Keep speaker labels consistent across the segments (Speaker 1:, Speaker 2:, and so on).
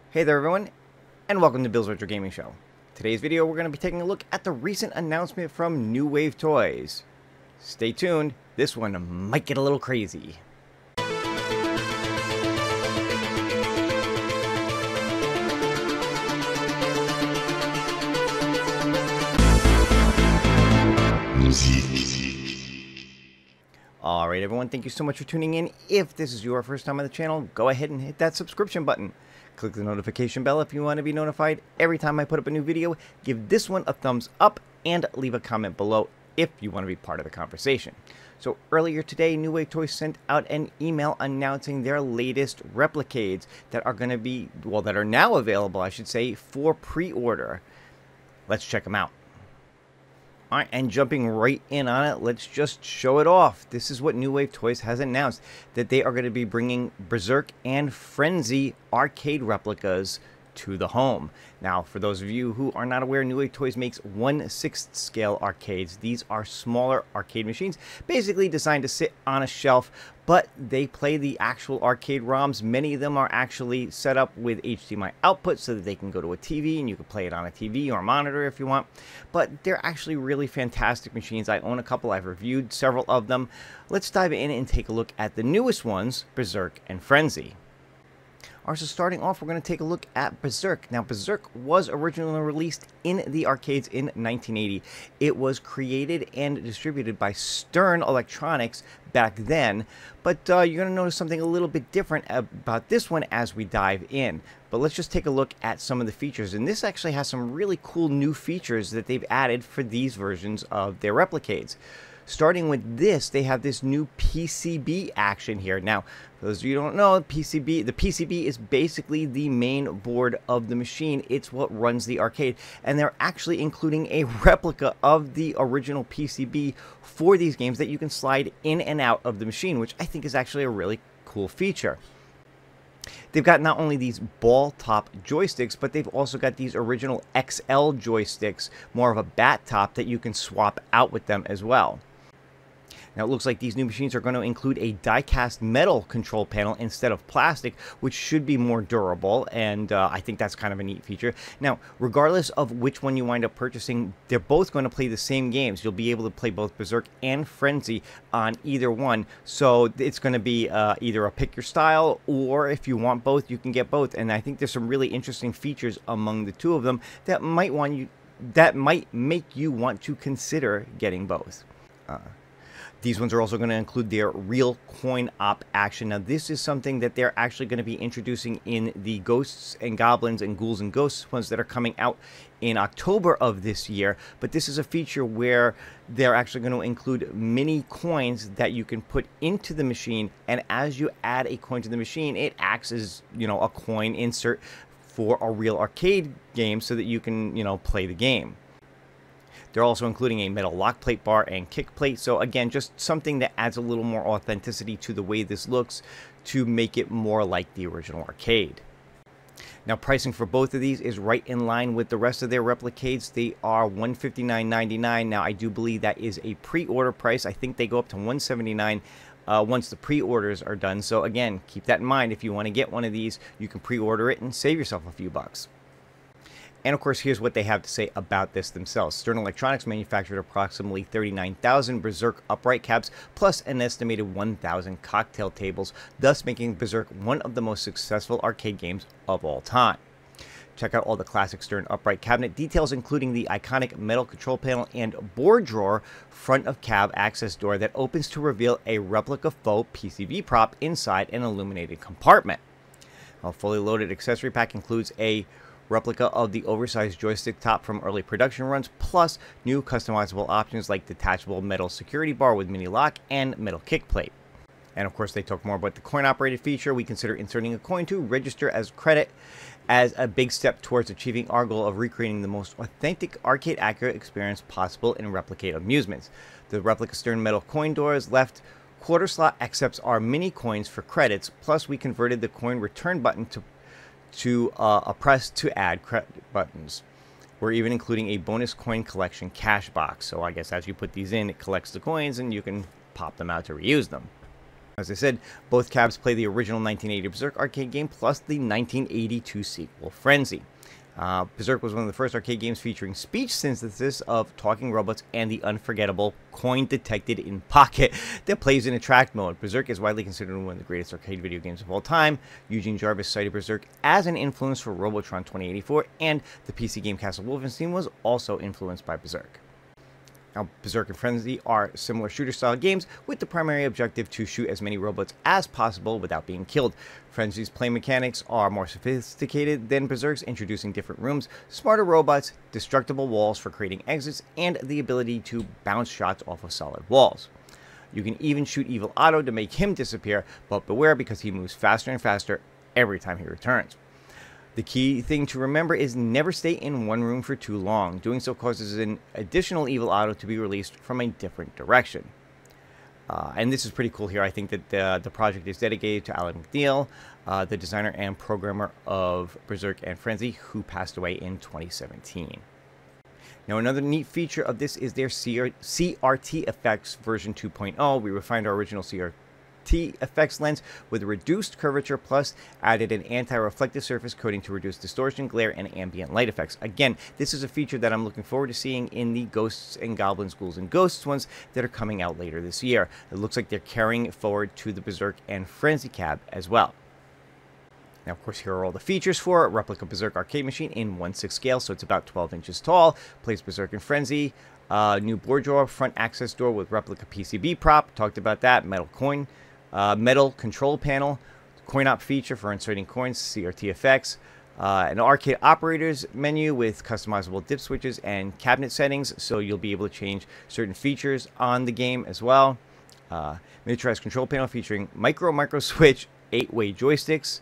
Speaker 1: Hey there everyone, and welcome to Bill's Retro Gaming Show. Today's video we're going to be taking a look at the recent announcement from New Wave Toys. Stay tuned, this one might get a little crazy. Alright everyone, thank you so much for tuning in. If this is your first time on the channel, go ahead and hit that subscription button. Click the notification bell if you want to be notified every time I put up a new video. Give this one a thumbs up and leave a comment below if you want to be part of the conversation. So earlier today, New Wave Toys sent out an email announcing their latest Replicades that are going to be, well, that are now available, I should say, for pre-order. Let's check them out. Alright, and jumping right in on it, let's just show it off. This is what New Wave Toys has announced, that they are going to be bringing Berzerk and Frenzy arcade replicas to the home. Now, for those of you who are not aware, New Wave Toys makes 1/6 scale arcades. These are smaller arcade machines, basically designed to sit on a shelf, but they play the actual arcade ROMs. Many of them are actually set up with HDMI output so that they can go to a TV and you can play it on a TV or a monitor if you want. But they're actually really fantastic machines. I own a couple. I've reviewed several of them. Let's dive in and take a look at the newest ones, Berzerk and Frenzy. So starting off, we're going to take a look at Berzerk. Now, Berzerk was originally released in the arcades in 1980. It was created and distributed by Stern Electronics back then, but you're going to notice something a little bit different about this one as we dive in. But let's just take a look at some of the features, and this actually has some really cool new features that they've added for these versions of their Replicades. Starting with this, they have this new PCB action here. Now, for those of you who don't know, the PCB is basically the main board of the machine. It's what runs the arcade, and they're actually including a replica of the original PCB for these games that you can slide in and out of the machine, which I think is actually a really cool feature. They've got not only these ball top joysticks, but they've also got these original XL joysticks, more of a bat top that you can swap out with them as well. Now, it looks like these new machines are going to include a die-cast metal control panel instead of plastic, which should be more durable, and I think that's kind of a neat feature. Now, regardless of which one you wind up purchasing, they're both going to play the same games. You'll be able to play both Berzerk and Frenzy on either one, so it's going to be either a pick your style, or if you want both, you can get both. And I think there's some really interesting features among the two of them that might make you want to consider getting both. These ones are also going to include their real coin op action. Now, this is something that they're actually going to be introducing in the Ghosts and Goblins and Ghouls and Ghosts ones that are coming out in October of this year. But this is a feature where they're actually going to include mini coins that you can put into the machine. And as you add a coin to the machine, it acts as, a coin insert for a real arcade game so that you can, play the game. They're also including a metal lock plate bar and kick plate. So again, just something that adds a little more authenticity to the way this looks to make it more like the original arcade. Now, pricing for both of these is right in line with the rest of their Replicades. They are $159.99. Now, I do believe that is a pre-order price. I think they go up to $179 once the pre-orders are done. So again, keep that in mind. If you want to get one of these, you can pre-order it and save yourself a few bucks. And of course, here's what they have to say about this themselves. Stern Electronics manufactured approximately 39,000 Berzerk upright cabs, plus an estimated 1,000 cocktail tables, thus making Berzerk one of the most successful arcade games of all time. Check out all the classic Stern upright cabinet details, including the iconic metal control panel and board drawer front of cab access door that opens to reveal a replica faux PCB prop inside an illuminated compartment. A fully loaded accessory pack includes a replica of the oversized joystick top from early production runs, plus new customizable options like detachable metal security bar with mini lock and metal kick plate. And of course, they talk more about the coin operated feature. We consider inserting a coin to register as credit as a big step towards achieving our goal of recreating the most authentic arcade accurate experience possible in Replicate amusements. The replica Stern metal coin doors left quarter slot accepts our mini coins for credits, plus we converted the coin return button to a press to add credit buttons. We're even including a bonus coin collection cash box. So I guess as you put these in, it collects the coins and you can pop them out to reuse them. As I said, both cabs play the original 1980 Berserk arcade game plus the 1982 sequel, Frenzy. Berserk was one of the first arcade games featuring speech synthesis of talking robots and the unforgettable coin detected in pocket that plays in attract mode. Berserk is widely considered one of the greatest arcade video games of all time. Eugene Jarvis cited Berserk as an influence for Robotron 2084, and the PC game Castle Wolfenstein was also influenced by Berserk. Now, Berzerk and Frenzy are similar shooter-style games with the primary objective to shoot as many robots as possible without being killed. Frenzy's play mechanics are more sophisticated than Berzerk's, introducing different rooms, smarter robots, destructible walls for creating exits, and the ability to bounce shots off of solid walls. You can even shoot Evil Otto to make him disappear, but beware because he moves faster and faster every time he returns. The key thing to remember is never stay in one room for too long. Doing so causes an additional Evil Otto to be released from a different direction. And this is pretty cool here. I think that the project is dedicated to Alan McNeil, the designer and programmer of Berzerk and Frenzy, who passed away in 2017. Now, another neat feature of this is their CRT effects version 2.0. We refined our original CRT effects lens with a reduced curvature, plus added an anti-reflective surface coating to reduce distortion, glare, and ambient light effects. Again, this is a feature that I'm looking forward to seeing in the Ghosts and Goblins, Ghouls and Ghosts ones that are coming out later this year. It looks like they're carrying it forward to the Berzerk and Frenzy cab as well. Now, of course, here are all the features for it. Replica Berzerk arcade machine in 1/6 scale, so it's about 12 inches tall. Plays Berzerk and Frenzy. New board drawer, front access door with replica PCB prop. Talked about that. Metal coin. Metal control panel, coin op feature for inserting coins, CRT effects, an arcade operators menu with customizable dip switches and cabinet settings, so you'll be able to change certain features on the game as well. Miniaturized control panel featuring micro switch 8-way joysticks.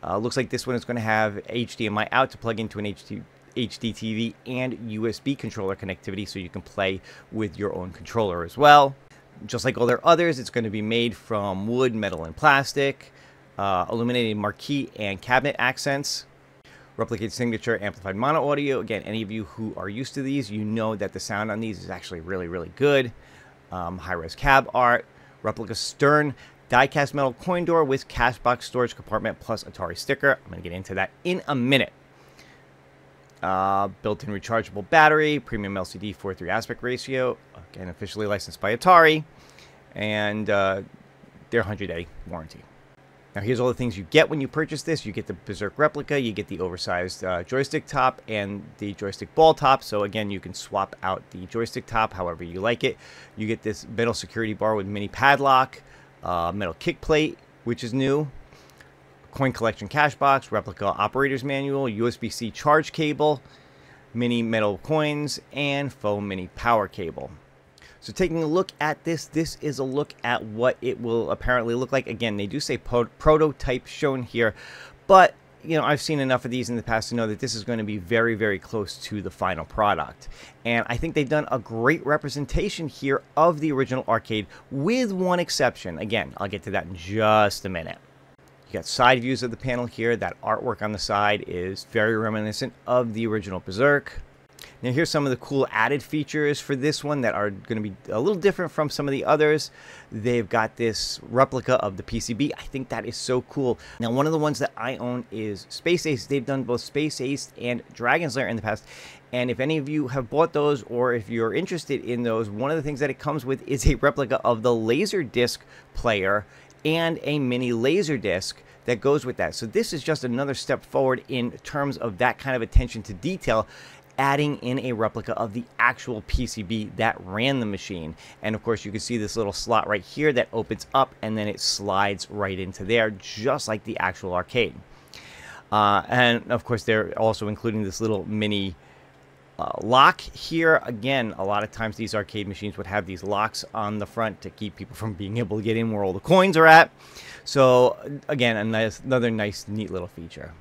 Speaker 1: Looks like this one is going to have HDMI out to plug into an HD TV and USB controller connectivity, so you can play with your own controller as well. Just like all their others, it's going to be made from wood, metal, and plastic, illuminated marquee and cabinet accents, Replicades signature amplified mono audio. Again, any of you who are used to these, you know that the sound on these is actually really, really good. High-res cab art, replica stern, die-cast metal coin door with cash box storage compartment plus Atari sticker. I'm going to get into that in a minute. Built-in rechargeable battery, premium LCD 4:3 aspect ratio, again officially licensed by Atari, and their 100-day warranty. Now, here's all the things you get when you purchase this. You get the Berzerk replica, you get the oversized joystick top and the joystick ball top. So again, you can swap out the joystick top however you like it. You get this metal security bar with mini padlock, metal kick plate, which is new, coin collection cash box, replica operator's manual, USB-C charge cable, mini metal coins, and foam mini power cable. So taking a look at this, this is a look at what it will apparently look like. Again, they do say prototype shown here, but you know, I've seen enough of these in the past to know that this is going to be very, very close to the final product. And I think they've done a great representation here of the original arcade, with one exception. Again, I'll get to that in just a minute. You got side views of the panel here. That artwork on the side is very reminiscent of the original Berzerk. Now, here's some of the cool added features for this one that are going to be a little different from some of the others. They've got this replica of the PCB. I think that is so cool. Now, one of the ones that I own is Space Ace. They've done both Space Ace and Dragon's Lair in the past. And if any of you have bought those, or if you're interested in those, one of the things that it comes with is a replica of the Laserdisc player and a mini Laserdisc that goes with that. So this is just another step forward in terms of that kind of attention to detail, adding in a replica of the actual PCB that ran the machine. And of course, you can see this little slot right here that opens up and then it slides right into there, just like the actual arcade. And of course, they're also including this little mini lock here. Again, a lot of times these arcade machines would have these locks on the front to keep people from being able to get in where all the coins are at. So again, another nice, neat little feature.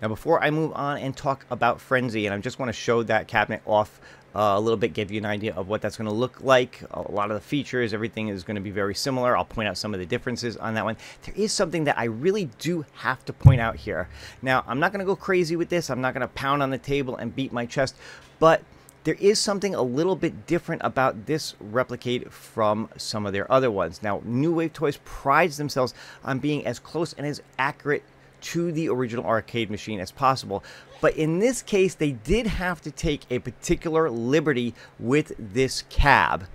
Speaker 1: Now, before I move on and talk about Frenzy, and I just want to show that cabinet off a little bit, give you an idea of what that's going to look like. A lot of the features, everything is going to be very similar. I'll point out some of the differences on that one. There is something that I really do have to point out here. Now, I'm not going to go crazy with this. I'm not going to pound on the table and beat my chest, but there is something a little bit different about this Replicade from some of their other ones. Now, New Wave Toys prides themselves on being as close and as accurate to the original arcade machine as possible. But in this case, they did have to take a particular liberty with this cab.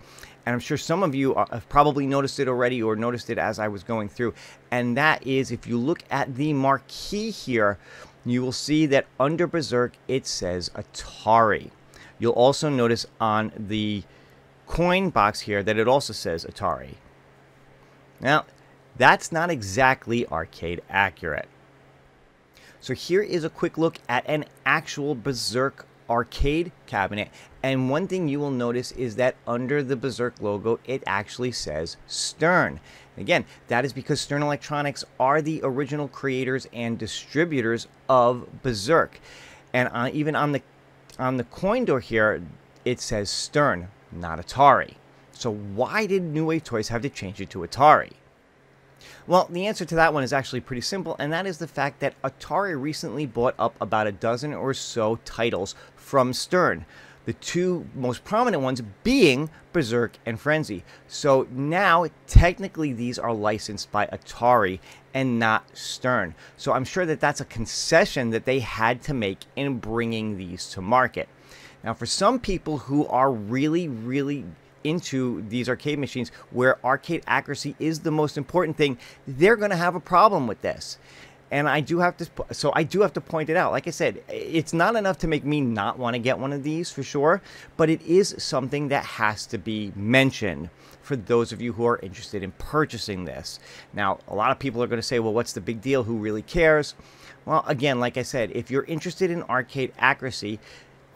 Speaker 1: And I'm sure some of you have probably noticed it already or noticed it as I was going through. And that is, if you look at the marquee here, you will see that under Berzerk, it says Atari. You'll also notice on the coin box here that it also says Atari. Now, that's not exactly arcade accurate. So here is a quick look at an actual Berzerk arcade cabinet. And one thing you will notice is that under the Berzerk logo, it actually says Stern. Again, that is because Stern Electronics are the original creators and distributors of Berzerk. And even on the coin door here, it says Stern, not Atari. So why did New Wave Toys have to change it to Atari? Well, the answer to that one is actually pretty simple, and that is the fact that Atari recently bought up about a dozen or so titles from Stern. The two most prominent ones being Berzerk and Frenzy. So now, technically, these are licensed by Atari and not Stern. So I'm sure that that's a concession that they had to make in bringing these to market. Now, for some people who are really, really into these arcade machines where arcade accuracy is the most important thing, they're going to have a problem with this. And I do have to point it out. Like I said, it's not enough to make me not want to get one of these for sure, but it is something that has to be mentioned for those of you who are interested in purchasing this. Now, a lot of people are going to say, well, what's the big deal? Who really cares? Well, again, like I said, if you're interested in arcade accuracy,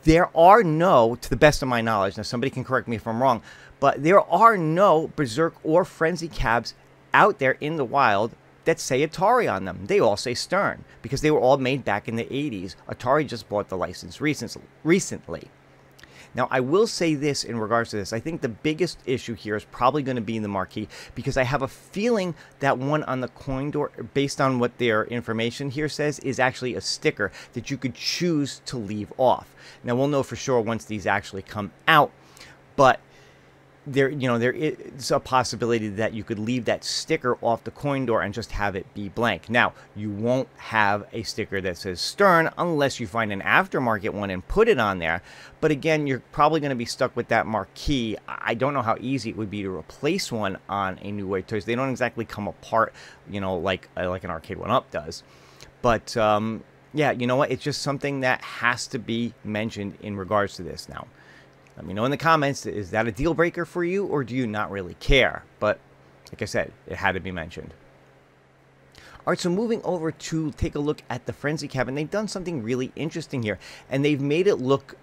Speaker 1: there are no, to the best of my knowledge, now somebody can correct me if I'm wrong, but there are no Berzerk or Frenzy cabs out there in the wild that say Atari on them. They all say Stern because they were all made back in the 80s. Atari just bought the license recently. Now, I will say this in regards to this. I think the biggest issue here is probably going to be in the marquee because I have a feeling that one on the coin door, based on what their information here says, is actually a sticker that you could choose to leave off. Now, we'll know for sure once these actually come out, but there is a possibility that you could leave that sticker off the coin door and just have it be blank. Now, you won't have a sticker that says Stern unless you find an aftermarket one and put it on there. But again, you're probably going to be stuck with that marquee. I don't know how easy it would be to replace one on a New Wave Toys. They don't exactly come apart, like an arcade one-up does. But yeah, you know what? It's just something that has to be mentioned in regards to this now. Let me know in the comments, is that a deal breaker for you or do you not really care? But like I said, it had to be mentioned. All right, so moving over to take a look at the Frenzy cab, and they've done something really interesting here, and they've made it look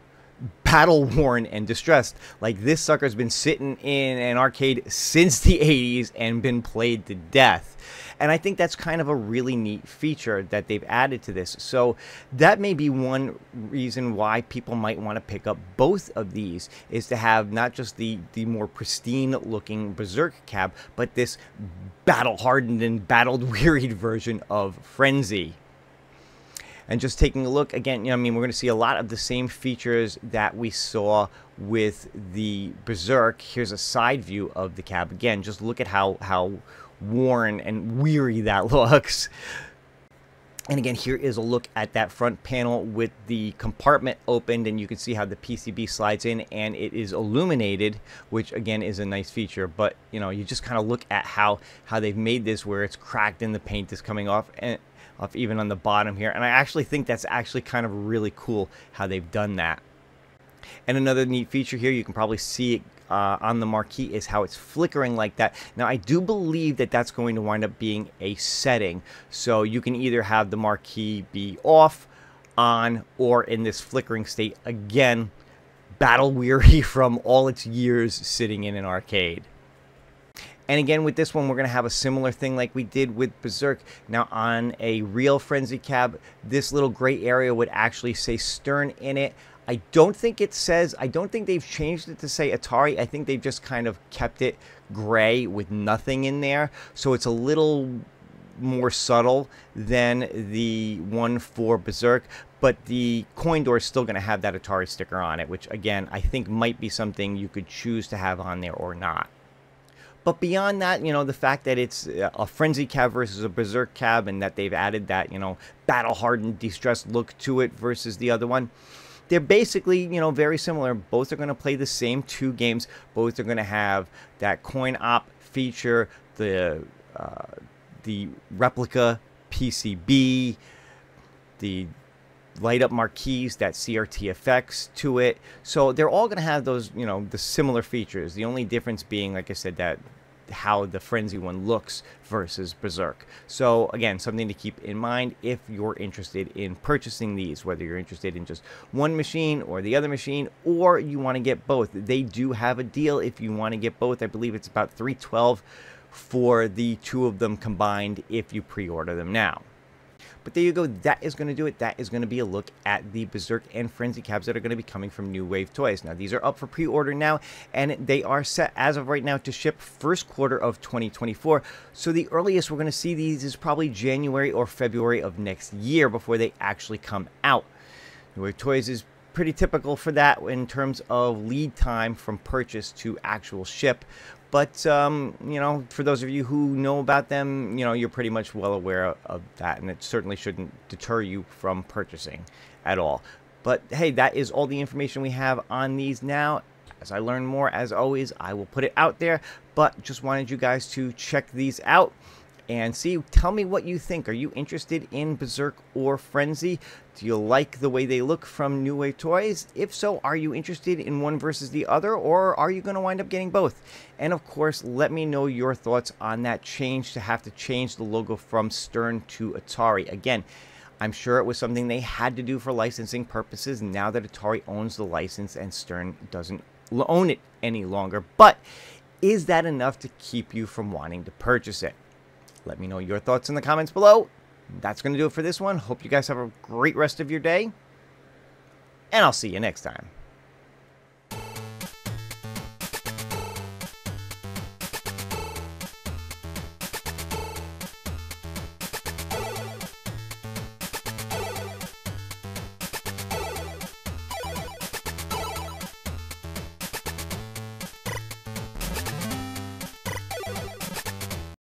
Speaker 1: battle worn and distressed. Like this sucker's been sitting in an arcade since the 80s and been played to death. And I think that's kind of a really neat feature that they've added to this. So that may be one reason why people might want to pick up both of these, is to have not just the more pristine looking Berzerk cab, but this battle hardened and battled wearied version of Frenzy. And just taking a look again, we're going to see a lot of the same features that we saw with the Berzerk. Here's a side view of the cab. Again, just look at how worn and weary that looks. And again, here is a look at that front panel with the compartment opened, and you can see how the PCB slides in and it is illuminated, which again is a nice feature. But you just kind of look at how they've made this, where it's cracked and the paint is coming off and even on the bottom here. And I actually think that's actually kind of really cool how they've done that. And another neat feature here, you can probably see it on the marquee, is how it's flickering like that. Now, I do believe that that's going to wind up being a setting. So you can either have the marquee be off, on, or in this flickering state. Again, battle weary from all its years sitting in an arcade. And again, with this one, we're going to have a similar thing like we did with Berzerk. Now, on a real Frenzy cab, this little gray area would actually say Stern in it. I don't think they've changed it to say Atari. I think they've just kind of kept it gray with nothing in there. So it's a little more subtle than the one for Berzerk, but the coin door is still going to have that Atari sticker on it, which again, I think might be something you could choose to have on there or not. But beyond that, you know, the fact that it's a Frenzy cab versus a Berzerk cab, and that they've added that, you know, battle-hardened, distressed look to it versus the other one, they're basically, you know, very similar. Both are going to play the same 2 games. Both are going to have that coin op feature, the replica PCB, the light up marquees, that CRT effects to it. So they're all going to have those, you know, the similar features. The only difference being, like I said, that how the Frenzy one looks versus Berzerk. So again, something to keep in mind if you're interested in purchasing these, whether you're interested in just one machine or the other machine, or you want to get both. They do have a deal if you want to get both. I believe it's about $312 for the 2 of them combined if you pre-order them now. But there you go. That is going to do it. That is going to be a look at the Berzerk and Frenzy cabs that are going to be coming from New Wave Toys. Now, these are up for pre-order now, and they are set as of right now to ship first quarter of 2024. So the earliest we're going to see these is probably January or February of next year before they actually come out. New Wave Toys is pretty typical for that in terms of lead time from purchase to actual ship. But, you know, for those of you who know about them, you know, you're pretty much well aware of that, and it certainly shouldn't deter you from purchasing at all. But, hey, that is all the information we have on these now. As I learn more, as always, I will put it out there, but just wanted you guys to check these out and see. Tell me what you think. Are you interested in Berzerk or Frenzy? Do you like the way they look from New Wave Toys? If so, are you interested in one versus the other, or are you going to wind up getting both? And of course, let me know your thoughts on that change to have to change the logo from Stern to Atari. Again, I'm sure it was something they had to do for licensing purposes now that Atari owns the license and Stern doesn't own it any longer. But is that enough to keep you from wanting to purchase it? Let me know your thoughts in the comments below. That's going to do it for this one. Hope you guys have a great rest of your day, and I'll see you next time.